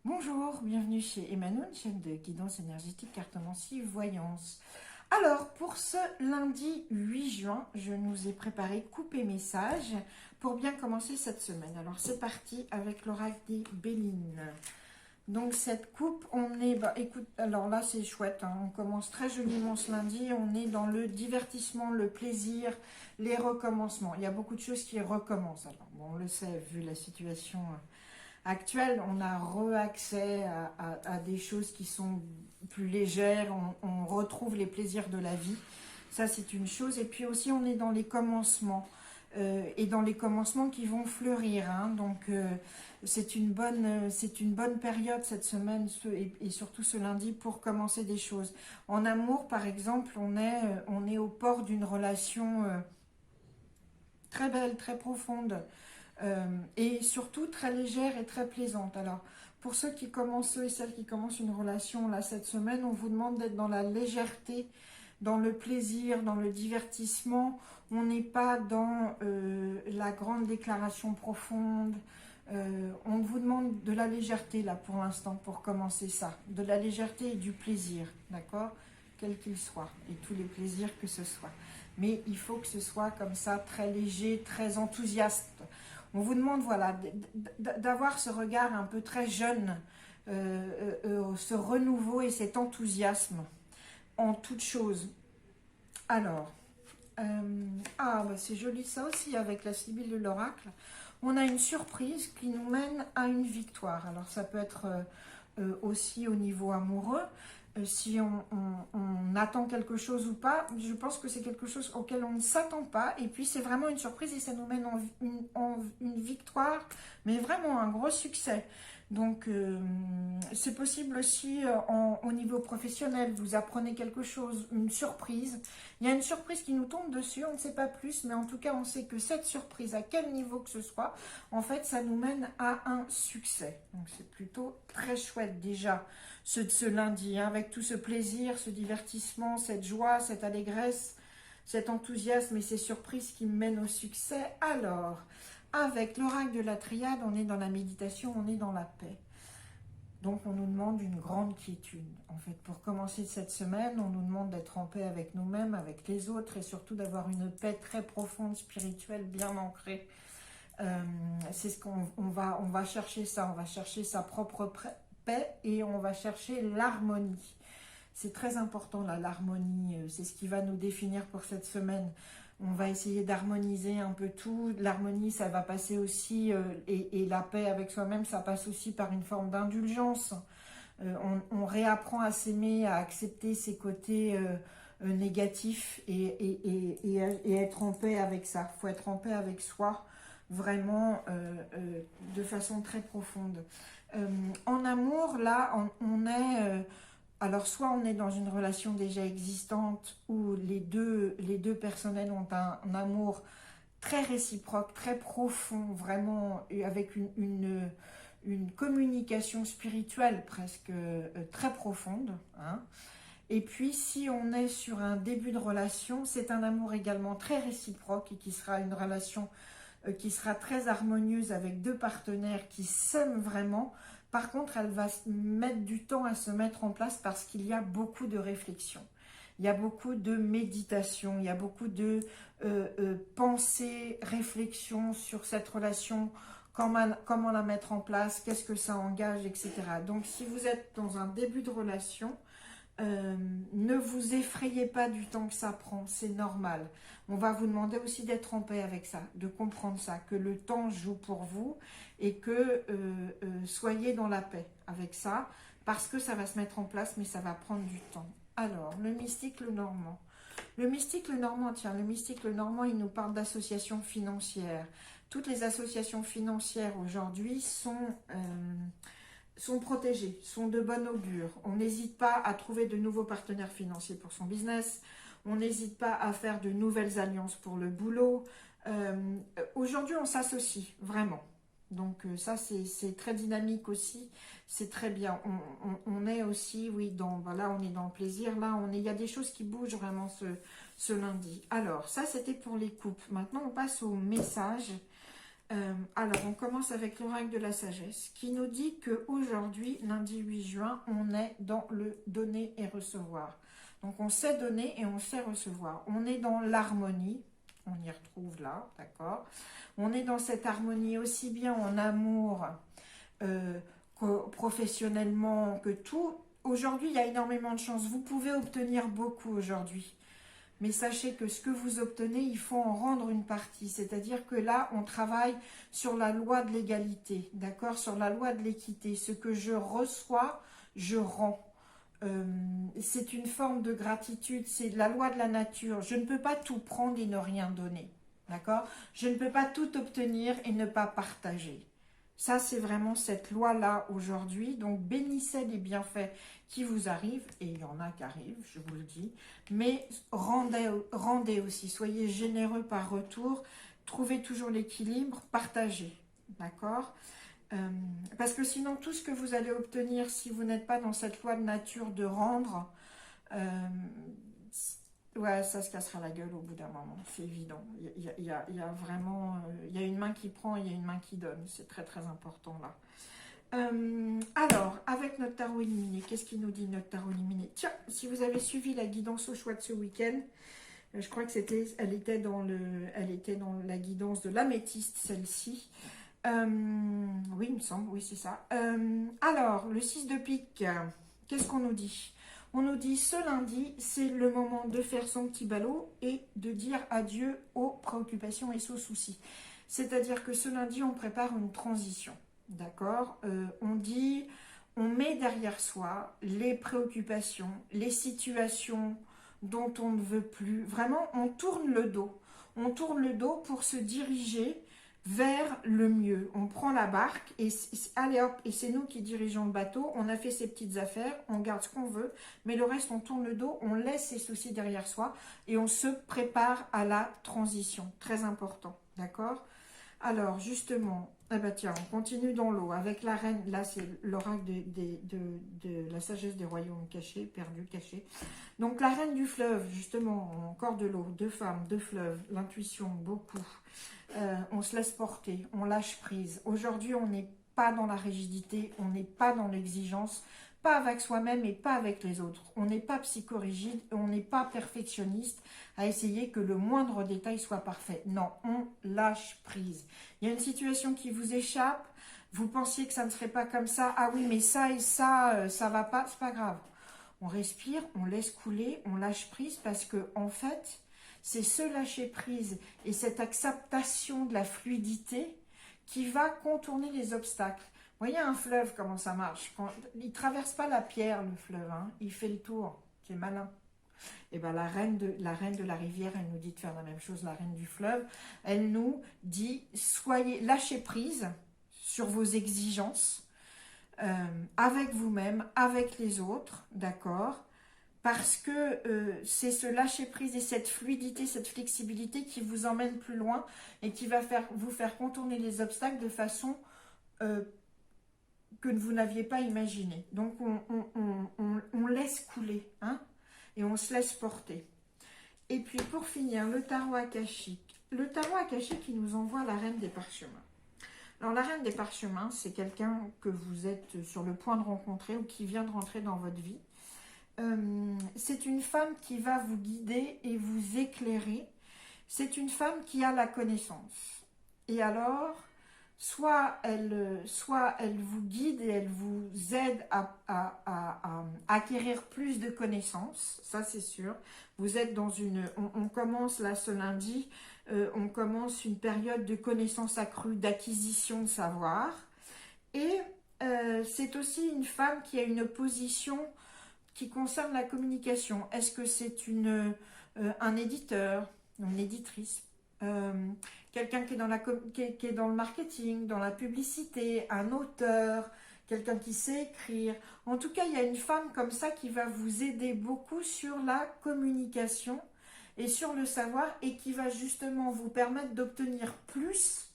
Bonjour, bienvenue chez Emmanuel, chaîne de guidance énergétique, cartomancie, voyance. Alors, pour ce lundi 8 juin, je nous ai préparé coupe et message pour bien commencer cette semaine. Alors, c'est parti avec l'oracle des Bélines. Donc, cette coupe, on est... écoute, alors là, c'est chouette, hein, on commence très joliment ce lundi. On est dans le divertissement, le plaisir, les recommencements. Il y a beaucoup de choses qui recommencent. Alors, bon, on le sait, vu la situation actuelle, on a re-accès à des choses qui sont plus légères, on retrouve les plaisirs de la vie. Ça, c'est une chose. Et puis aussi, on est dans les commencements. Et dans les commencements qui vont fleurir. Hein. Donc, c'est une bonne période cette semaine et surtout ce lundi pour commencer des choses. En amour, par exemple, on est au port d'une relation très belle, très profonde. Et surtout très légère et très plaisante. Alors, pour ceux et celles qui commencent une relation là cette semaine, on vous demande d'être dans la légèreté, dans le plaisir, dans le divertissement. On n'est pas dans la grande déclaration profonde. On vous demande de la légèreté là pour l'instant pour commencer ça. De la légèreté et du plaisir, d'accord? Quel qu'il soit, et tous les plaisirs que ce soit. Mais il faut que ce soit comme ça, très léger, très enthousiaste. On vous demande, voilà, d'avoir ce regard un peu très jeune, ce renouveau et cet enthousiasme en toute chose. Alors, c'est joli ça aussi avec la Sibylle de l'oracle. On a une surprise qui nous mène à une victoire. Alors, ça peut être aussi au niveau amoureux. Si on attend quelque chose ou pas, je pense que c'est quelque chose auquel on ne s'attend pas. Et puis, c'est vraiment une surprise et ça nous mène en une victoire, mais vraiment un gros succès. Donc, c'est possible aussi au niveau professionnel. Vous apprenez quelque chose, une surprise. Il y a une surprise qui nous tombe dessus, on ne sait pas plus, mais en tout cas, on sait que cette surprise, à quel niveau que ce soit, en fait, ça nous mène à un succès. Donc, c'est plutôt très chouette déjà, ce lundi, hein, avec tout ce plaisir, ce divertissement, cette joie, cette allégresse, cet enthousiasme et ces surprises qui mènent au succès. Alors, avec l'oracle de la triade, on est dans la méditation, on est dans la paix. Donc, on nous demande une grande quiétude. En fait, pour commencer cette semaine, on nous demande d'être en paix avec nous-mêmes, avec les autres, et surtout d'avoir une paix très profonde, spirituelle, bien ancrée. C'est ce on va chercher ça, on va chercher sa propre paix et on va chercher l'harmonie. C'est très important là, l'harmonie, c'est ce qui va nous définir pour cette semaine. On va essayer d'harmoniser un peu tout. L'harmonie, ça va passer aussi, et la paix avec soi-même, ça passe aussi par une forme d'indulgence. On réapprend à s'aimer, à accepter ses côtés négatifs et être en paix avec ça. Il faut être en paix avec soi, vraiment, de façon très profonde. En amour, là, on est... alors, soit on est dans une relation déjà existante où les deux personnels ont un amour très réciproque, très profond, vraiment avec une communication spirituelle presque très profonde. Hein. Et puis, si on est sur un début de relation, c'est un amour également très réciproque et qui sera une relation qui sera très harmonieuse avec deux partenaires qui s'aiment vraiment. Par contre, elle va mettre du temps à se mettre en place parce qu'il y a beaucoup de réflexion. Il y a beaucoup de méditation, il y a beaucoup de pensée, réflexion sur cette relation, comment la mettre en place, qu'est-ce que ça engage, etc. Donc, si vous êtes dans un début de relation, ne vous effrayez pas du temps que ça prend, c'est normal. On va vous demander aussi d'être en paix avec ça, de comprendre ça, que le temps joue pour vous et que soyez dans la paix avec ça, parce que ça va se mettre en place, mais ça va prendre du temps. Alors, le mystique, le normand. Le mystique, le normand, tiens, le mystique, le normand, il nous parle d'associations financières. Toutes les associations financières aujourd'hui sont protégés, sont de bon augure. On n'hésite pas à trouver de nouveaux partenaires financiers pour son business. On n'hésite pas à faire de nouvelles alliances pour le boulot. Aujourd'hui, on s'associe, vraiment. Donc ça, c'est très dynamique aussi. C'est très bien. On est aussi, oui, là, on est dans le plaisir. Là, il y a des choses qui bougent vraiment ce lundi. Alors, ça, c'était pour les couples. Maintenant, on passe au message. Alors, on commence avec l'oracle de la sagesse qui nous dit qu'aujourd'hui, lundi 8 juin, on est dans le donner et recevoir. Donc, on sait donner et on sait recevoir. On est dans l'harmonie, on y retrouve là, d'accord? On est dans cette harmonie aussi bien en amour que professionnellement, que tout. Aujourd'hui, il y a énormément de chance. Vous pouvez obtenir beaucoup aujourd'hui. Mais sachez que ce que vous obtenez, il faut en rendre une partie. C'est-à-dire que là, on travaille sur la loi de l'égalité, d'accord? Sur la loi de l'équité. Ce que je reçois, je rends. C'est une forme de gratitude, c'est la loi de la nature. Je ne peux pas tout prendre et ne rien donner, d'accord? Je ne peux pas tout obtenir et ne pas partager. Ça, c'est vraiment cette loi-là aujourd'hui. Donc, bénissez les bienfaits qui vous arrivent, et il y en a qui arrivent, je vous le dis, mais rendez aussi, soyez généreux par retour, trouvez toujours l'équilibre, partagez, d'accord? Parce que sinon, tout ce que vous allez obtenir, si vous n'êtes pas dans cette loi de nature de rendre, ouais, ça se cassera la gueule au bout d'un moment, c'est évident. Il y a vraiment, il y a une main qui prend et il y a une main qui donne, c'est très très important là. Alors, avec notre tarot illuminé, qu'est-ce qu'il nous dit notre tarot illuminé? Tiens, si vous avez suivi la guidance au choix de ce week-end, je crois que elle était dans la guidance de l'améthyste, celle-ci. Oui, il me semble, oui, c'est ça. Alors, le 6 de pique, qu'est-ce qu'on nous dit? On nous dit ce lundi, c'est le moment de faire son petit ballot et de dire adieu aux préoccupations et aux soucis. C'est-à-dire que ce lundi, on prépare une transition. D'accord, on dit, on met derrière soi les préoccupations, les situations dont on ne veut plus. Vraiment, on tourne le dos. On tourne le dos pour se diriger vers le mieux. On prend la barque et allez hop, et c'est nous qui dirigeons le bateau. On a fait ses petites affaires, on garde ce qu'on veut, mais le reste, on tourne le dos, on laisse ses soucis derrière soi et on se prépare à la transition. Très important, d'accord? Alors, justement, eh ben tiens, on continue dans l'eau avec la reine. Là, c'est l'oracle de la sagesse des royaumes cachés, perdus, cachés. Donc, la reine du fleuve, justement, encore de l'eau, deux femmes, deux fleuves, l'intuition, beaucoup. On se laisse porter, on lâche prise. Aujourd'hui, on n'est pas dans la rigidité, on n'est pas dans l'exigence, pas avec soi-même et pas avec les autres. On n'est pas psychorigide, on n'est pas perfectionniste à essayer que le moindre détail soit parfait. Non, on lâche prise. Il y a une situation qui vous échappe, vous pensiez que ça ne serait pas comme ça. Ah oui, mais ça et ça, ça va pas, c'est pas grave. On respire, on laisse couler, on lâche prise parce que en fait, c'est ce lâcher prise et cette acceptation de la fluidité qui va contourner les obstacles. Vous voyez un fleuve, comment ça marche? Il ne traverse pas la pierre, le fleuve, hein. Il fait le tour, c'est malin. Et bien la reine de la rivière, elle nous dit de faire la même chose, la reine du fleuve. Elle nous dit, lâchez prise sur vos exigences, avec vous-même, avec les autres, d'accord? Parce que c'est ce lâcher prise et cette fluidité, cette flexibilité qui vous emmène plus loin et qui va vous faire contourner les obstacles de façon que vous n'aviez pas imaginé. Donc on laisse couler, hein, et on se laisse porter. Et puis pour finir, le tarot akashique. Le tarot akashique qui nous envoie la reine des parchemins. Alors la reine des parchemins, c'est quelqu'un que vous êtes sur le point de rencontrer ou qui vient de rentrer dans votre vie. C'est une femme qui va vous guider et vous éclairer. C'est une femme qui a la connaissance. Et alors, soit elle vous guide et elle vous aide à acquérir plus de connaissances, ça c'est sûr. Vous êtes dans on commence là ce lundi, on commence une période de connaissances accrues, d'acquisition de savoir. Et c'est aussi une femme qui a une position qui concerne la communication. Est-ce que c'est un éditeur, une éditrice, quelqu'un qui est dans le marketing, dans la publicité, un auteur, quelqu'un qui sait écrire. En tout cas, il y a une femme comme ça qui va vous aider beaucoup sur la communication et sur le savoir et qui va justement vous permettre d'obtenir plus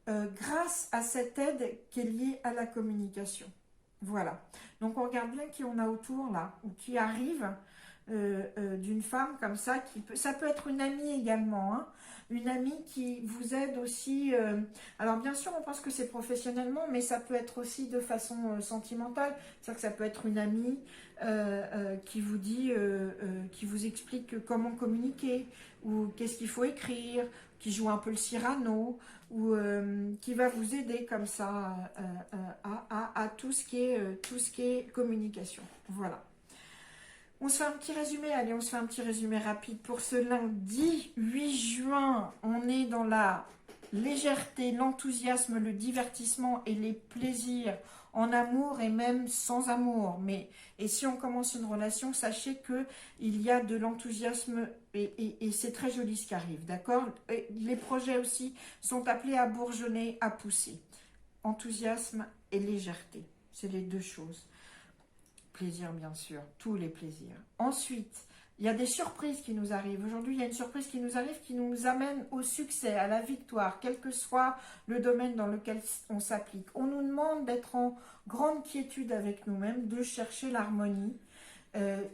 grâce à cette aide qui est liée à la communication. Voilà. Donc, on regarde bien qui on a autour là, ou qui arrive. d'une femme comme ça, ça peut être une amie également, hein, une amie qui vous aide aussi, alors bien sûr on pense que c'est professionnellement, mais ça peut être aussi de façon sentimentale, c'est-à-dire que ça peut être une amie qui vous dit, qui vous explique comment communiquer, ou qu'est-ce qu'il faut écrire, qui joue un peu le Cyrano, ou qui va vous aider comme ça à tout ce qui est communication. Voilà. On se fait un petit résumé, allez, on se fait un petit résumé rapide. Pour ce lundi 8 juin, on est dans la légèreté, l'enthousiasme, le divertissement et les plaisirs en amour et même sans amour. Et si on commence une relation, sachez qu'il y a de l'enthousiasme et c'est très joli ce qui arrive, d'accord? Les projets aussi sont appelés à bourgeonner, à pousser. Enthousiasme et légèreté, c'est les deux choses. Plaisir, bien sûr, tous les plaisirs. Ensuite, il y a des surprises qui nous arrivent. Aujourd'hui, il y a une surprise qui nous arrive qui nous amène au succès, à la victoire, quel que soit le domaine dans lequel on s'applique. On nous demande d'être en grande quiétude avec nous-mêmes, de chercher l'harmonie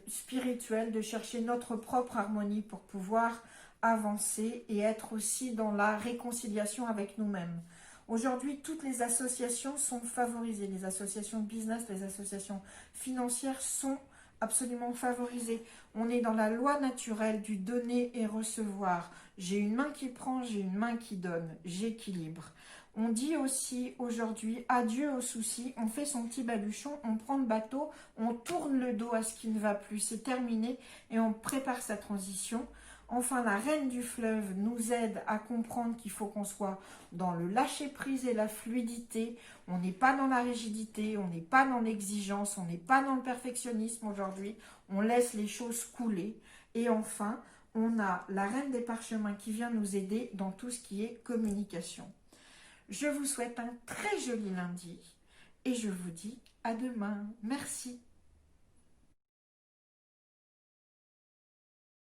spirituelle, de chercher notre propre harmonie pour pouvoir avancer et être aussi dans la réconciliation avec nous-mêmes. Aujourd'hui, toutes les associations sont favorisées. Les associations de business, les associations financières sont absolument favorisées. On est dans la loi naturelle du donner et recevoir. J'ai une main qui prend, j'ai une main qui donne. J'équilibre. On dit aussi aujourd'hui adieu aux soucis. On fait son petit baluchon, on prend le bateau, on tourne le dos à ce qui ne va plus. C'est terminé et on prépare sa transition. Enfin, la reine du fleuve nous aide à comprendre qu'il faut qu'on soit dans le lâcher-prise et la fluidité. On n'est pas dans la rigidité, on n'est pas dans l'exigence, on n'est pas dans le perfectionnisme aujourd'hui. On laisse les choses couler. Et enfin, on a la reine des parchemins qui vient nous aider dans tout ce qui est communication. Je vous souhaite un très joli lundi et je vous dis à demain. Merci.